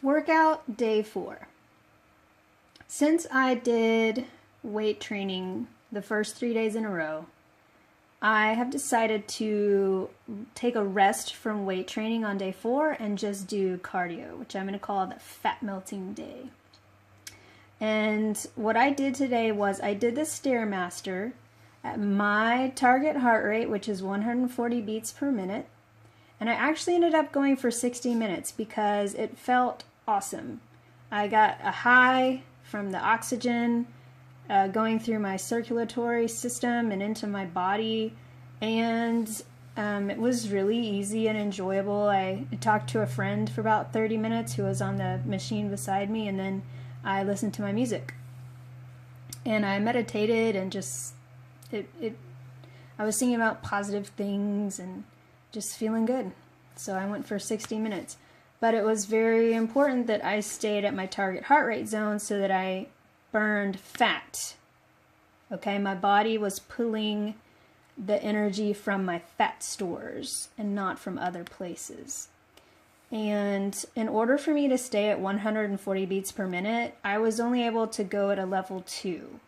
Workout day 4. Since I did weight training the first 3 days in a row, I have decided to take a rest from weight training on day 4 and just do cardio, which I'm going to call the fat melting day. And what I did today was I did the Stairmaster at my target heart rate, which is 140 beats per minute. And I actually ended up going for 60 minutes because it felt awesome. I got a high from the oxygen going through my circulatory system and into my body, and it was really easy and enjoyable. I talked to a friend for about 30 minutes who was on the machine beside me, and then I listened to my music. And I meditated and just, I was thinking about positive things and just feeling good. So I went for 60 minutes. But it was very important that I stayed at my target heart rate zone so that I burned fat. Okay, my body was pulling the energy from my fat stores and not from other places. And in order for me to stay at 140 beats per minute, I was only able to go at a level 2.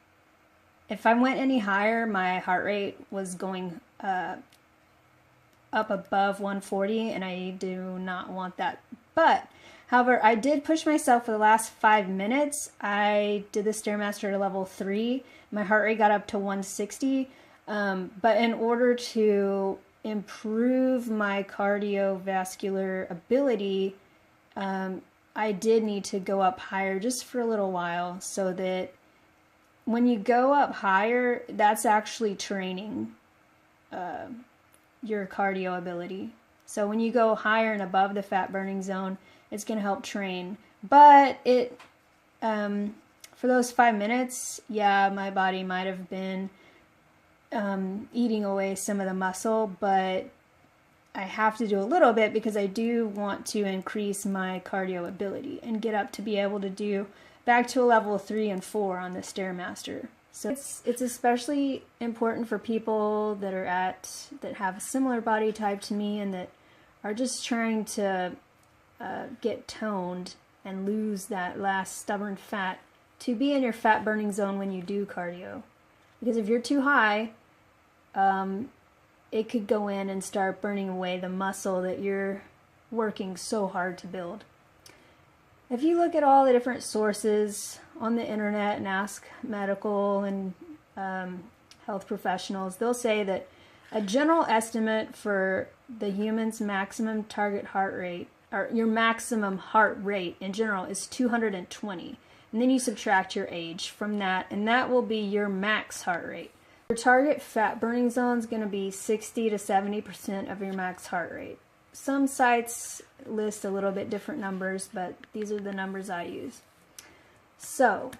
If I went any higher, my heart rate was going up above 140, and I do not want that. But, however, I did push myself for the last 5 minutes. I did the Stairmaster at a level 3. My heart rate got up to 160. But in order to improve my cardiovascular ability, I did need to go up higher just for a little while, so that when you go up higher, that's actually training your cardio ability. So when you go higher and above the fat burning zone, it's going to help train. But it, for those 5 minutes, yeah, my body might have been eating away some of the muscle, but I have to do a little bit because I do want to increase my cardio ability and get up to be able to do back to a level 3 and 4 on the Stairmaster. So it's especially important for people that have a similar body type to me and that are just trying to get toned and lose that last stubborn fat, to be in your fat burning zone when you do cardio. Because if you're too high, it could go in and start burning away the muscle that you're working so hard to build. If you look at all the different sources on the internet and ask medical and health professionals, they'll say that a general estimate for the human's maximum target heart rate, or your maximum heart rate in general, is 220. And then you subtract your age from that, and that will be your max heart rate. Your target fat burning zone is going to be 60 to 70% of your max heart rate. Some sites list a little bit different numbers, but these are the numbers I use. So,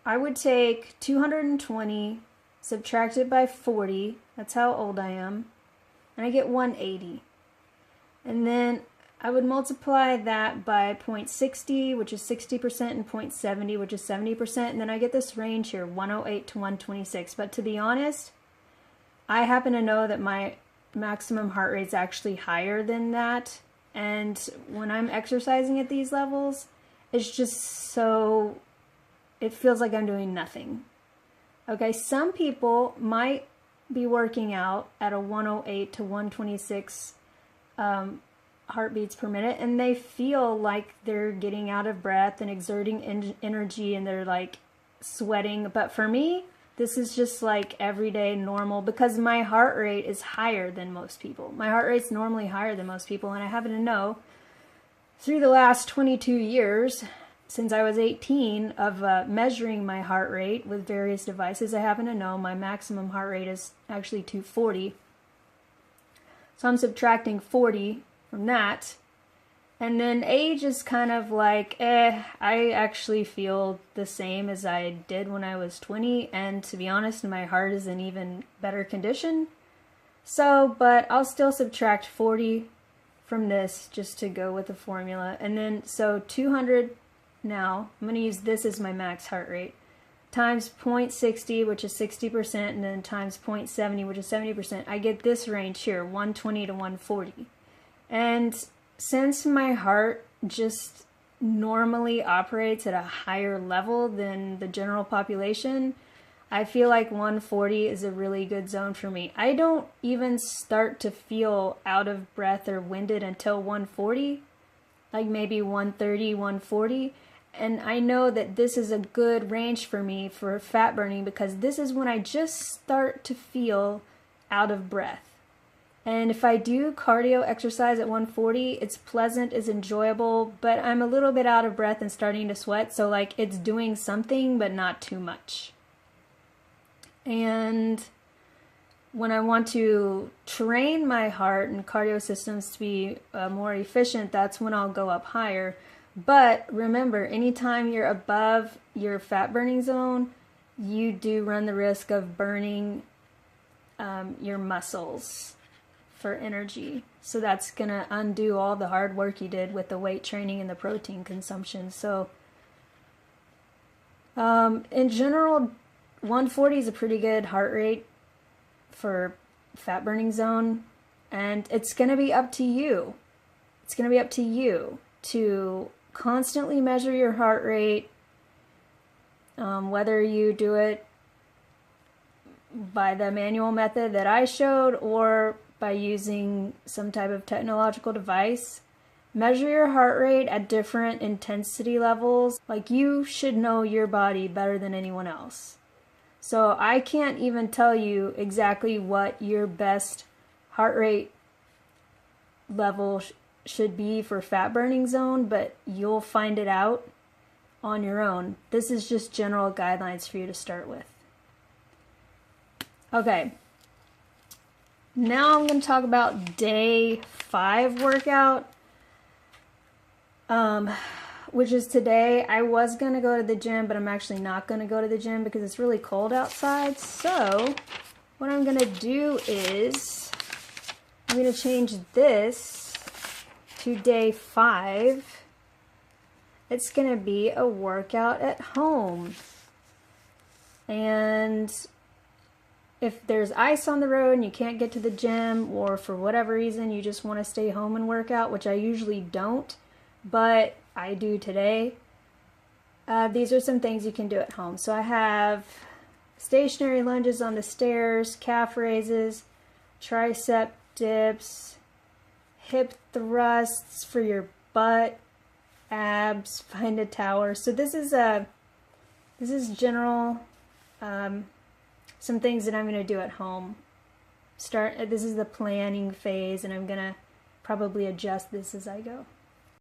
I would take 220, subtract it by 40, that's how old I am, and I get 180. And then I would multiply that by 0.60, which is 60%, and 0.70, which is 70%, and then I get this range here, 108 to 126. But to be honest, I happen to know that my maximum heart rate is actually higher than that, and when I'm exercising at these levels, it's just so, it feels like I'm doing nothing. Okay, some people might be working out at a 108 to 126 heartbeats per minute, and they feel like they're getting out of breath and exerting energy, and they're like sweating. But for me, this is just like everyday normal, because my heart rate is higher than most people. My heart rate's normally higher than most people, and I happen to know through the last 22 years, since I was 18, of measuring my heart rate with various devices, I happen to know my maximum heart rate is actually 240. So I'm subtracting 40 from that. And then age is kind of like, I actually feel the same as I did when I was 20, and to be honest, my heart is in even better condition. So, but I'll still subtract 40 from this just to go with the formula. And then, so 200 now, I'm going to use this as my max heart rate, times 0.60, which is 60%, and then times 0.70, which is 70%. I get this range here, 120 to 140. And since my heart just normally operates at a higher level than the general population, I feel like 140 is a really good zone for me. I don't even start to feel out of breath or winded until 140, like maybe 130, 140. And I know that this is a good range for me for fat burning because this is when I just start to feel out of breath. And if I do cardio exercise at 140, it's pleasant, it's enjoyable, but I'm a little bit out of breath and starting to sweat. So like it's doing something, but not too much. And when I want to train my heart and cardio systems to be more efficient, that's when I'll go up higher. But remember, anytime you're above your fat burning zone, you do run the risk of burning your muscles for energy. So that's going to undo all the hard work you did with the weight training and the protein consumption. So in general, 140 is a pretty good heart rate for fat burning zone, and it's going to be up to you. It's going to be up to you to constantly measure your heart rate, whether you do it by the manual method that I showed or by using some type of technological device. Measure your heart rate at different intensity levels. Like, you should know your body better than anyone else. So I can't even tell you exactly what your best heart rate level should be for fat burning zone, but you'll find it out on your own. This is just general guidelines for you to start with. Okay. Now I'm going to talk about day 5 workout, which is today. I was going to go to the gym, but I'm actually not going to go to the gym because it's really cold outside. So what I'm going to do is I'm going to change this to day 5. It's going to be a workout at home. And if there's ice on the road and you can't get to the gym, or for whatever reason you just want to stay home and work out, which I usually don't, but I do today, these are some things you can do at home. So I have stationary lunges on the stairs, calf raises, tricep dips, hip thrusts for your butt, abs, find a tower. So this is general, some things that I'm going to do at home. This is the planning phase, and I'm going to probably adjust this as I go.